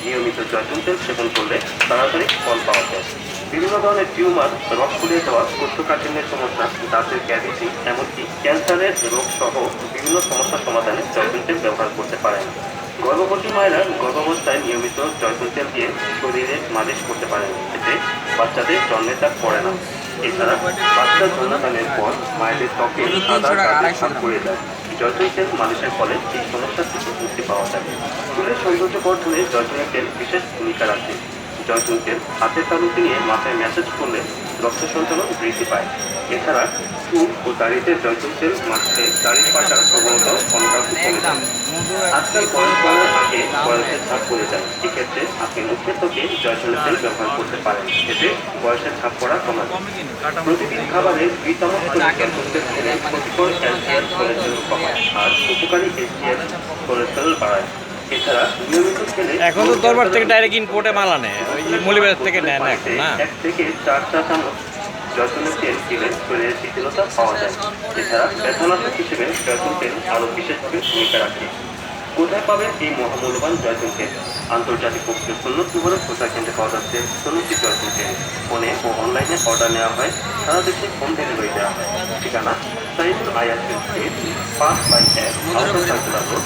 নিয়মিত জয়তুন তেল সেবন করলে তাড়াতাড়ি ফল পাওয়া যায়। বিভিন্ন ধরনের টিউমার, রক ফুলিয়ে যাওয়া, কোষ্ঠকাঠিন্যের সমস্যা, দাঁতের ক্যাভিটি, এমনকি ক্যান্সারের রোগ সহ বিভিন্ন সমস্যার সমাধানে জয়তুন তেল ব্যবহার করতে পারেন। গর্ভবতী মায়েরা গর্ভাবস্থায় নিয়মিত জয়তুন তেল দিয়ে শরীরে মালিশ করতে পারেন, এতে বাচ্চাদের জন্মের দাগ পড়ে না। এছাড়া বাচ্চা জন্মদানের পর মায়েদের ত্বকে সাদা দাগের ভাগ পড়ে যায়। জয়তুন তেল মালিশের ফলে এই সমস্যা থেকে মুক্তি পাওয়া যায়। চুলের সৌন্দর্য বর্ধনে জয়তুনের তেল বিশেষ ভূমিকা রাখে। জয়তুন তেল হাতের তালুতে নিয়ে মাথায় ম্যাসাজ করলে রক্ত সঞ্চালন বৃদ্ধি পায়। এছাড়া চুল ও দাড়িতে জয়তুন তেল মাখলে দাড়ি পাকার প্রবণতা অনেকাংশে কমে যায়। আজকাল বয়স বাড়ার আগে বয়সের ছাপ পড়ে যায়, এক্ষেত্রে আপনি মুখের ত্বকে জয়তুনের তেল ব্যবহার করতে পারেন, এতে বয়সের ছাপ পড়া কমে যায়। প্রতিদিন খাবারে 2 চামচ করে জয়তুন তেল খেলে ক্ষতিকর এলডিএল কোলেস্টেরল কমায় আর উপকারী এইচডিএল কোলেস্টেরল বাড়ায়। এছাড়া নিয়মিত খেলে এখন তো দরবার থেকে ডাইরেক্ট ইম্পোর্টে মাল আনে, ওই মৌলভীবাজার থেকে নেয় না এখন না। 1 থেকে 4 চা চামচ জয়তুনের তেল খেলে শরীরে শিথিলতা পাওয়া যায়। এছাড়া ব্যথানাশক হিসেবে জয়তুন তেল আরও বিশেষভাবে ভূমিকা রাখে। কোথায় পাবেন এই মহামূল্যবান জয়তুন তেল? আন্তর্জাতিক প্রক্রিয়া সুন্নত মোবারক কোথায় কিনতে পাওয়া যাচ্ছে সুন্নতি জয়তুন তেল? ফোনে ও অনলাইনে অর্ডার নেওয়া হয়, সারা দেশে হোম ডেলিভারি দেওয়া হয়। ঠিকানা সাইদুল আয়াত 5/1 আউটার সার্কুলার রোড,